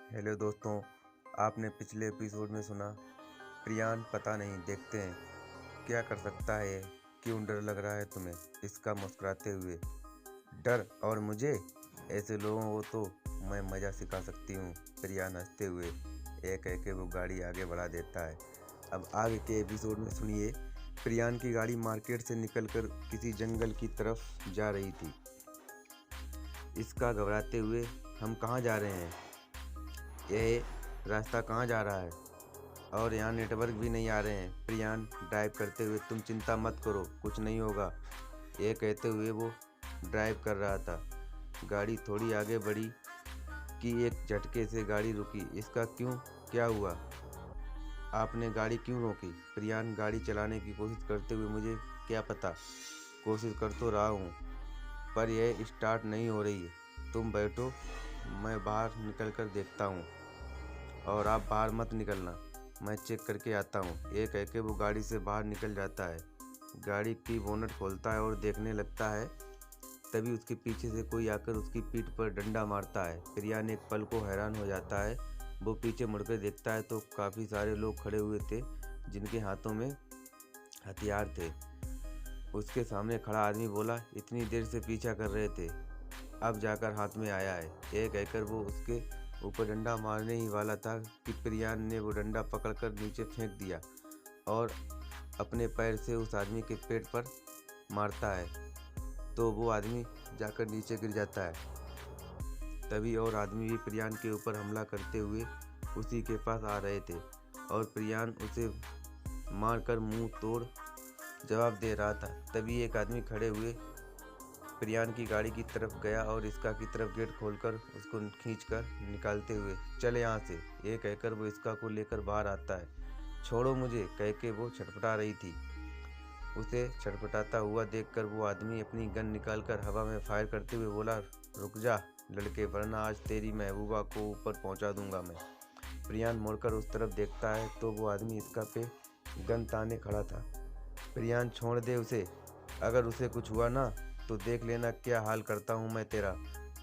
Hello दोस्तों, आपने पिछले एपिसोड में सुना प्रियान पता नहीं देखते हैं क्या कर सकता है ये, क्यों डर लग रहा है तुम्हें इसका मुस्कुराते हुए। डर और मुझे, ऐसे लोगों को तो मैं मज़ा सिखा सकती हूँ। प्रियान हंसते हुए एक कह के वो गाड़ी आगे बढ़ा देता है। अब आगे के एपिसोड में सुनिए। प्रियान की गाड़ी मार्केट से निकलकर किसी जंगल की तरफ जा रही थी। इसका घबराते हुए, हम कहाँ जा रहे हैं, यह रास्ता कहाँ जा रहा है, और यहाँ नेटवर्क भी नहीं आ रहे हैं। प्रियान ड्राइव करते हुए, तुम चिंता मत करो, कुछ नहीं होगा, यह कहते हुए वो ड्राइव कर रहा था। गाड़ी थोड़ी आगे बढ़ी कि एक झटके से गाड़ी रुकी। इसका क्यों, क्या हुआ, आपने गाड़ी क्यों रोकी? प्रियान गाड़ी चलाने की कोशिश करते हुए, मुझे क्या पता, कोशिश कर तो रहा हूँ पर यह स्टार्ट नहीं हो रही है। तुम बैठो, मैं बाहर निकल कर देखता हूँ, और आप बाहर मत निकलना, मैं चेक करके आता हूँ। ये कह के वो गाड़ी से बाहर निकल जाता है। गाड़ी की बोनट खोलता है और देखने लगता है। तभी उसके पीछे से कोई आकर उसकी पीठ पर डंडा मारता है। प्रियान एक पल को हैरान हो जाता है। वो पीछे मुड़कर देखता है तो काफ़ी सारे लोग खड़े हुए थे जिनके हाथों में हथियार थे। उसके सामने खड़ा आदमी बोला, इतनी देर से पीछा कर रहे थे, अब जाकर हाथ में आया है। ये कहकर वो उसके ऊपर डंडा मारने ही वाला था कि प्रियान ने वो डंडा पकड़कर नीचे फेंक दिया और अपने पैर से उस आदमी के पेट पर मारता है तो वो आदमी जाकर नीचे गिर जाता है। तभी और आदमी भी प्रियान के ऊपर हमला करते हुए उसी के पास आ रहे थे और प्रियान उसे मारकर मुंह तोड़ जवाब दे रहा था। तभी एक आदमी खड़े हुए प्रियान की गाड़ी की तरफ गया और इसका की तरफ गेट खोलकर उसको खींचकर निकालते हुए, चले यहाँ से, ये कहकर वो इसका को लेकर बाहर आता है। छोड़ो मुझे, कह के वो छटपटा रही थी। उसे छटपटाता हुआ देखकर वो आदमी अपनी गन निकालकर हवा में फायर करते हुए बोला, रुक जा लड़के, वरना आज तेरी महबूबा को ऊपर पहुंचा दूंगा मैं। प्रियान मुड़कर उस तरफ देखता है तो वो आदमी इसका पे गन ताने खड़ा था। प्रियान, छोड़ दे उसे, अगर उसे कुछ हुआ ना तो देख लेना क्या हाल करता हूँ मैं तेरा।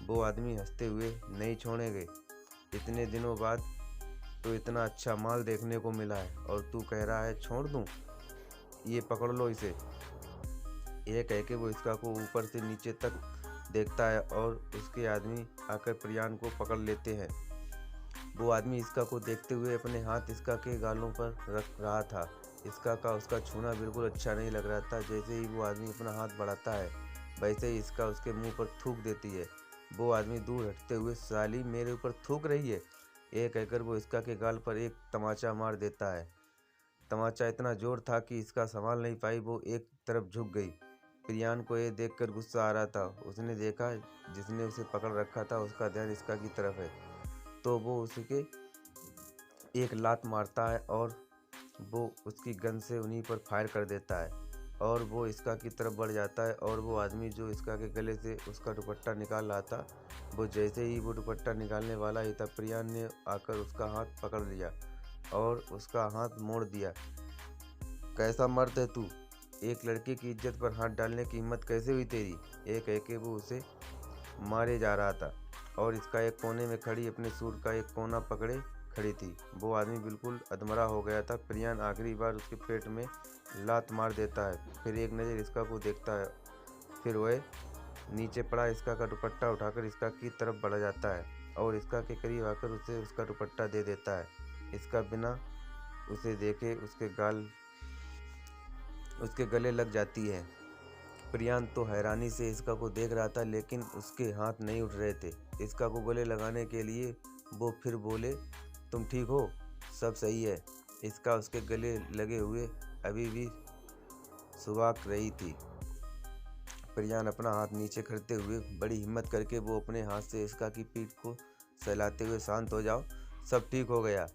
वो आदमी हंसते हुए, नहीं छोड़ेंगे, इतने दिनों बाद तो इतना अच्छा माल देखने को मिला है और तू कह रहा है छोड़ दूँ, ये पकड़ लो इसे। यह कह के वो इसका को ऊपर से नीचे तक देखता है और उसके आदमी आकर प्रियान को पकड़ लेते हैं। वो आदमी इसका को देखते हुए अपने हाथ इसका के गालों पर रख रहा था। इसका का उसका छूना बिल्कुल अच्छा नहीं लग रहा था। जैसे ही वो आदमी अपना हाथ बढ़ाता है वैसे ही इसका उसके मुंह पर थूक देती है। वो आदमी दूर हटते हुए, साली मेरे ऊपर थूक रही है, ये कहकर वो इसका के गाल पर एक तमाचा मार देता है। तमाचा इतना जोर था कि इसका संभाल नहीं पाई, वो एक तरफ झुक गई। प्रियान को ये देखकर गुस्सा आ रहा था। उसने देखा जिसने उसे पकड़ रखा था उसका ध्यान इसका की तरफ है तो वो उसके एक लात मारता है और वो उसकी गन से उन्हीं पर फायर कर देता है और वो इसका की तरफ बढ़ जाता है। और वो आदमी जो इसका के गले से उसका दुपट्टा निकाल रहा था, वो जैसे ही वो दुपट्टा निकालने वाला ही था, प्रियान ने आकर उसका हाथ पकड़ लिया और उसका हाथ मोड़ दिया। कैसा मर्द है तू, एक लड़के की इज्जत पर हाथ डालने की हिम्मत कैसे हुई तेरी, ये कह के वो उसे मारे जा रहा था और इसका एक कोने में खड़ी अपने सूट का एक कोना पकड़े खड़ी थी। वो आदमी बिल्कुल अधमरा हो गया था। प्रियान आखिरी बार उसके पेट में लात मार देता है, फिर एक नज़र इसका को देखता है, फिर वह नीचे पड़ा इसका का दुपट्टा उठाकर इसका की तरफ बढ़ जाता है और इसका के करीब आकर उसे उसका दुपट्टा दे देता है। इसका बिना उसे देखे उसके गले लग जाती है। प्रियान तो हैरानी से इसका को देख रहा था लेकिन उसके हाथ नहीं उठ रहे थे इसका को गले लगाने के लिए। वो फिर बोले, तुम ठीक हो, सब सही है। इसका उसके गले लगे हुए अभी भी सुवाक रही थी। प्रियान अपना हाथ नीचे करते हुए बड़ी हिम्मत करके वो अपने हाथ से इसका की पीठ को सहलाते हुए, शांत हो जाओ, सब ठीक हो गया,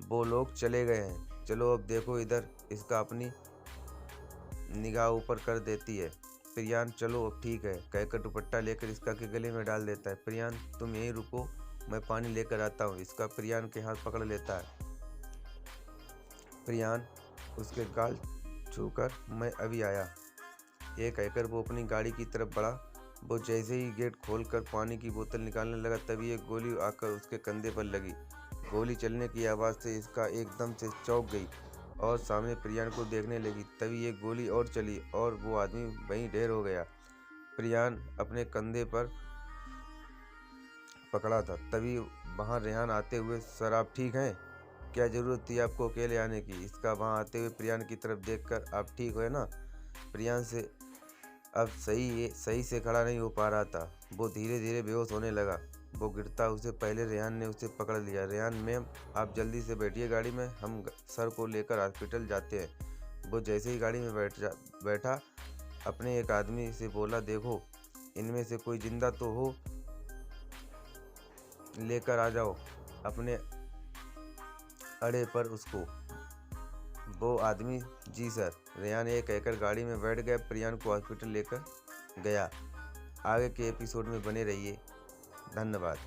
वो लोग चले गए हैं, चलो अब देखो इधर। इसका अपनी निगाह ऊपर कर देती है। प्रियान, चलो अब ठीक है, कहकर दुपट्टा लेकर इसका के गले में डाल देता है। प्रियान, तुम यहीं रुको, मैं पानी लेकर आता हूँ। इसका प्रियान के हाथ पकड़ लेता है। प्रियान उसके गाल छूकर, मैं अभी आया, ये कहकर वो अपनी गाड़ी की तरफ बढ़ा वो जैसे ही गेट खोलकर पानी की बोतल निकालने लगा तभी एक गोली आकर उसके कंधे पर लगी। गोली चलने की आवाज़ से इसका एकदम से चौंक गई और सामने प्रियान को देखने लगी। तभी एक गोली और चली और वो आदमी वहीं ढेर हो गया। प्रियान अपने कंधे पर पकड़ा था। तभी वहाँ रेहान आते हुए, सर आप ठीक हैं? क्या ज़रूरत थी आपको अकेले आने की? इसका वहाँ आते हुए प्रियान की तरफ देखकर, आप ठीक हो ना? प्रियान से अब सही से खड़ा नहीं हो पा रहा था। वो धीरे धीरे बेहोश होने लगा। वो गिरता उससे पहले रेहान ने उसे पकड़ लिया। रेहान मैम, आप जल्दी से बैठिए गाड़ी में, हम सर को लेकर हॉस्पिटल जाते हैं। वो जैसे ही गाड़ी में बैठा अपने एक आदमी से बोला, देखो इनमें से कोई जिंदा तो हो, लेकर आ जाओ अपने अड़े पर उसको। वो आदमी, जी सर। रेहान ये कहकर गाड़ी में बैठ गया। प्रियान को हॉस्पिटल लेकर गया। आगे के एपिसोड में बने रहिए। धन्यवाद।